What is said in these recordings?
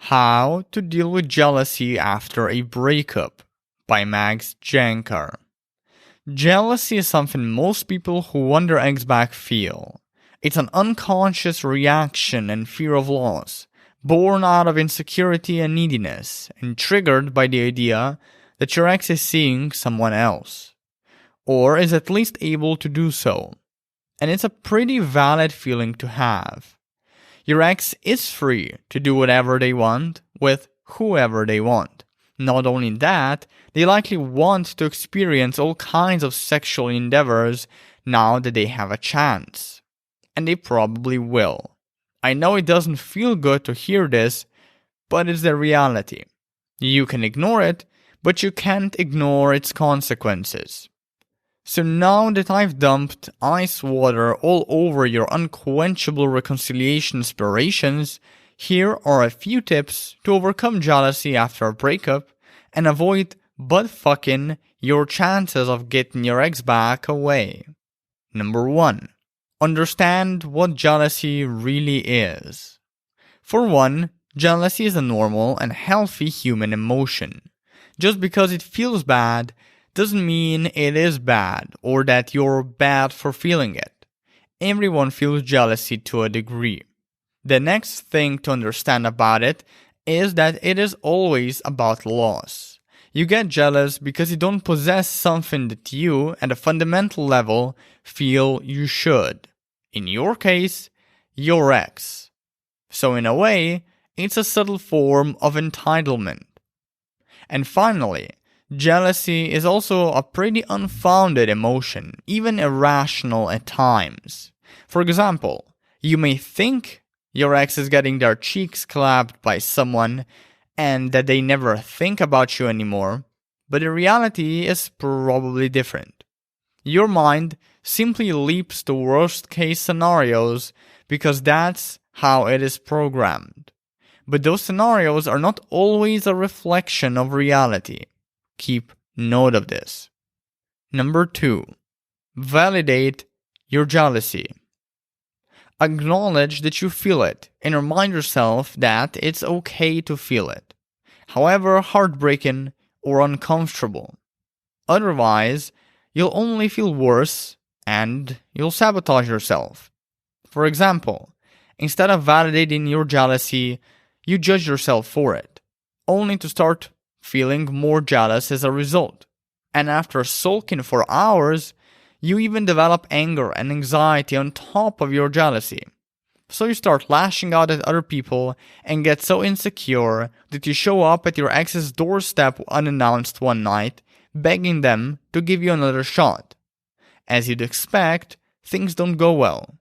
How to Deal with Jealousy After a Breakup by Jancar. Jealousy is something most people who want their ex back feel. It's an unconscious reaction and fear of loss, born out of insecurity and neediness, and triggered by the idea that your ex is seeing someone else, or is at least able to do so. And it's a pretty valid feeling to have. Your ex is free to do whatever they want with whoever they want. Not only that, they likely want to experience all kinds of sexual endeavors now that they have a chance. And they probably will. I know it doesn't feel good to hear this, but it's the reality. You can ignore it, but you can't ignore its consequences. So now that I've dumped ice water all over your unquenchable reconciliation aspirations, here are a few tips to overcome jealousy after a breakup and avoid butt-fucking your chances of getting your ex back away. Number 1. Understand what jealousy really is. For one, jealousy is a normal and healthy human emotion. Just because it feels bad doesn't mean it is bad or that you're bad for feeling it. Everyone feels jealousy to a degree. The next thing to understand about it is that it is always about loss. You get jealous because you don't possess something that you, at a fundamental level, feel you should. In your case, your ex. So in a way, it's a subtle form of entitlement. And finally, jealousy is also a pretty unfounded emotion, even irrational at times. For example, you may think your ex is getting their cheeks clapped by someone and that they never think about you anymore, but the reality is probably different. Your mind simply leaps to worst-case scenarios because that's how it is programmed. But those scenarios are not always a reflection of reality. Keep note of this. Number 2. Validate your jealousy. Acknowledge that you feel it and remind yourself that it's okay to feel it, however heartbreaking or uncomfortable. Otherwise, you'll only feel worse and you'll sabotage yourself. For example, instead of validating your jealousy, you judge yourself for it, only to start feeling more jealous as a result. And after sulking for hours, you even develop anger and anxiety on top of your jealousy. So you start lashing out at other people and get so insecure that you show up at your ex's doorstep unannounced one night, begging them to give you another shot. As you'd expect, things don't go well.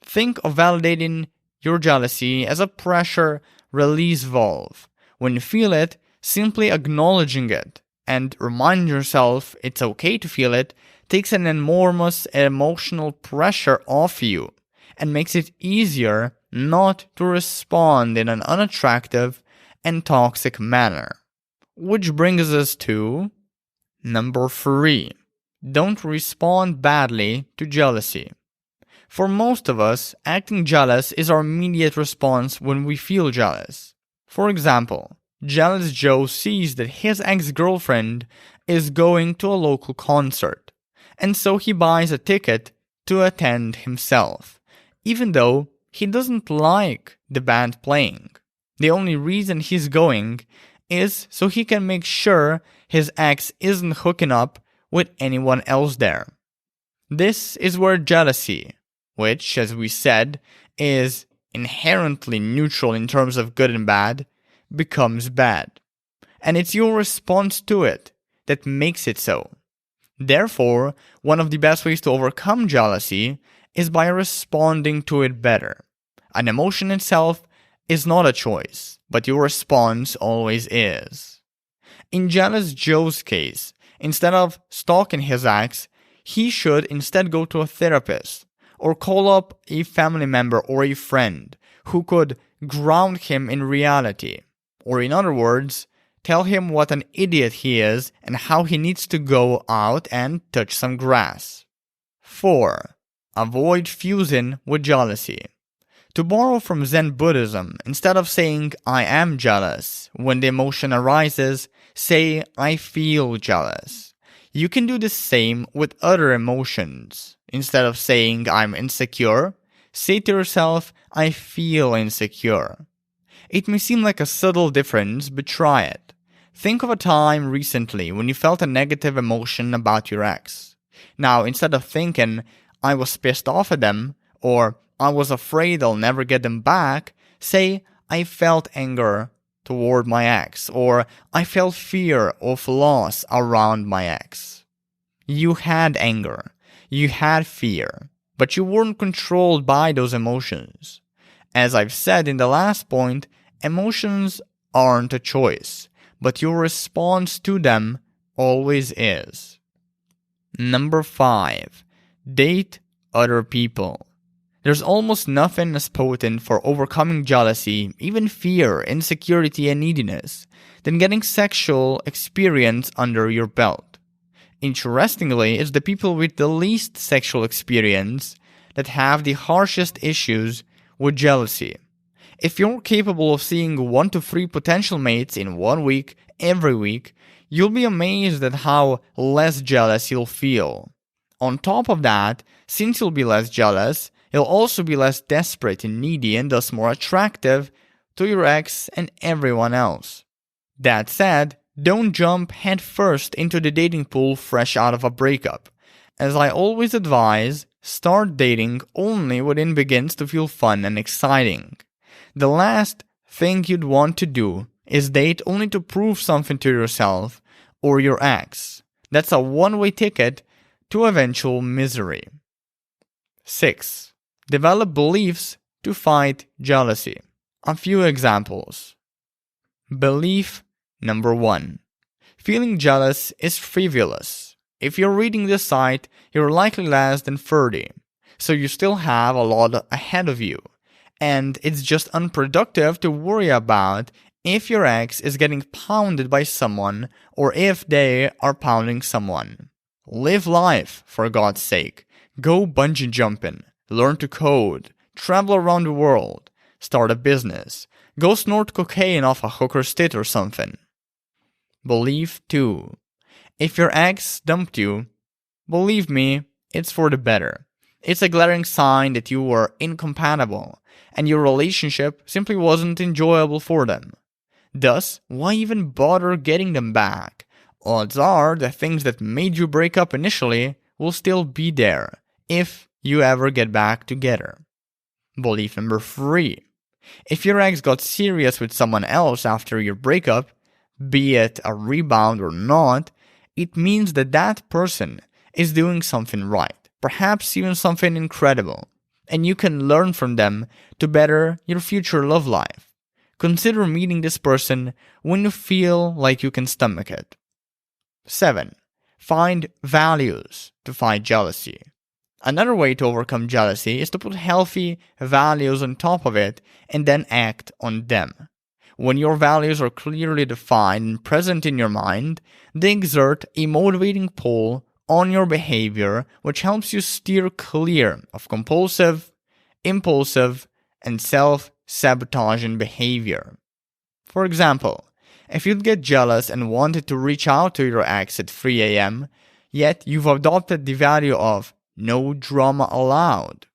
Think of validating your jealousy as a pressure release valve. When you feel it, simply acknowledging it and remind yourself it's okay to feel it takes an enormous emotional pressure off you and makes it easier not to respond in an unattractive and toxic manner. Which brings us to number 3. Don't respond badly to jealousy. For most of us, acting jealous is our immediate response when we feel jealous. For example, jealous Joe sees that his ex-girlfriend is going to a local concert, and so he buys a ticket to attend himself, even though he doesn't like the band playing. The only reason he's going is so he can make sure his ex isn't hooking up with anyone else there. This is where jealousy, which, as we said, is inherently neutral in terms of good and bad, becomes bad. And it's your response to it that makes it so. Therefore, one of the best ways to overcome jealousy is by responding to it better. An emotion itself is not a choice, but your response always is. In jealous Joe's case, instead of stalking his ex, he should instead go to a therapist or call up a family member or a friend who could ground him in reality. Or in other words, tell him what an idiot he is and how he needs to go out and touch some grass. 4. Avoid fusing with jealousy. To borrow from Zen Buddhism, instead of saying I am jealous, when the emotion arises, say I feel jealous. You can do the same with other emotions. Instead of saying I'm insecure, say to yourself I feel insecure. It may seem like a subtle difference, but try it. Think of a time recently when you felt a negative emotion about your ex. Now, instead of thinking I was pissed off at them, or I was afraid I'll never get them back, say I felt anger toward my ex, or I felt fear of loss around my ex. You had anger, you had fear, but you weren't controlled by those emotions. As I've said in the last point, emotions aren't a choice, but your response to them always is. Number 5. Date other people. There's almost nothing as potent for overcoming jealousy, even fear, insecurity, and neediness, than getting sexual experience under your belt. Interestingly, it's the people with the least sexual experience that have the harshest issues with jealousy. If you're capable of seeing 1 to 3 potential mates in 1 week, every week, you'll be amazed at how less jealous you'll feel. On top of that, since you'll be less jealous, you'll also be less desperate and needy and thus more attractive to your ex and everyone else. That said, don't jump headfirst into the dating pool fresh out of a breakup. As I always advise, start dating only when it begins to feel fun and exciting. The last thing you'd want to do is date only to prove something to yourself or your ex. That's a one-way ticket to eventual misery. 6. Develop beliefs to fight jealousy. A few examples. Belief number 1. Feeling jealous is frivolous. If you're reading this site, you're likely less than 30, so you still have a lot ahead of you. And it's just unproductive to worry about if your ex is getting pounded by someone or if they are pounding someone. Live life, for God's sake. Go bungee jumping, learn to code, travel around the world, start a business, go snort cocaine off a hooker's tit or something. Belief 2. If your ex dumped you, believe me, it's for the better. It's a glaring sign that you were incompatible, and your relationship simply wasn't enjoyable for them. Thus, why even bother getting them back? Odds are the things that made you break up initially will still be there, if you ever get back together. Belief number 3. If your ex got serious with someone else after your breakup, be it a rebound or not, it means that that person is doing something right, perhaps even something incredible, and you can learn from them to better your future love life. Consider meeting this person when you feel like you can stomach it. 7. Find values to fight jealousy. Another way to overcome jealousy is to put healthy values on top of it and then act on them. When your values are clearly defined and present in your mind, they exert a motivating pull on your behavior, which helps you steer clear of compulsive, impulsive, and self-sabotaging behavior. For example, if you'd get jealous and wanted to reach out to your ex at 3 a.m., yet you've adopted the value of no drama allowed,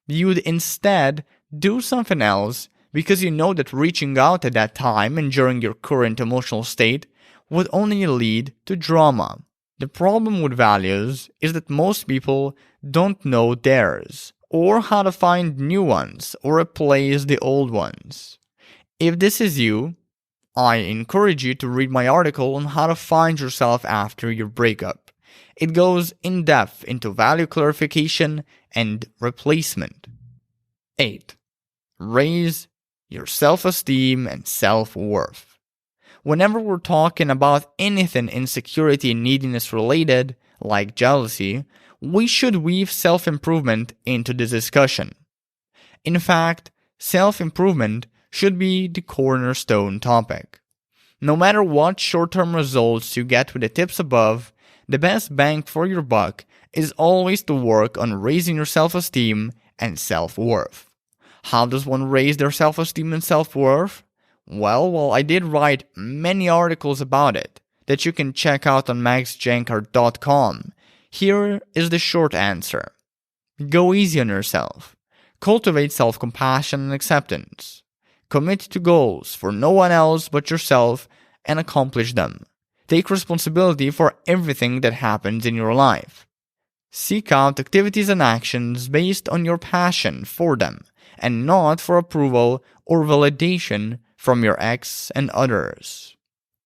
you'd instead do something else because you know that reaching out at that time and during your current emotional state would only lead to drama. The problem with values is that most people don't know theirs, or how to find new ones or replace the old ones. If this is you, I encourage you to read my article on how to find yourself after your breakup. It goes in depth into value clarification and replacement. 8. Raise your self-esteem and self-worth. Whenever we're talking about anything insecurity and neediness related, like jealousy, we should weave self-improvement into the discussion. In fact, self-improvement should be the cornerstone topic. No matter what short-term results you get with the tips above, the best bang for your buck is always to work on raising your self-esteem and self-worth. How does one raise their self-esteem and self-worth? Well, I did write many articles about it that you can check out on maxjancar.com. Here is the short answer. Go easy on yourself. Cultivate self-compassion and acceptance. Commit to goals for no one else but yourself and accomplish them. Take responsibility for everything that happens in your life. Seek out activities and actions based on your passion for them and not for approval or validation from your ex and others.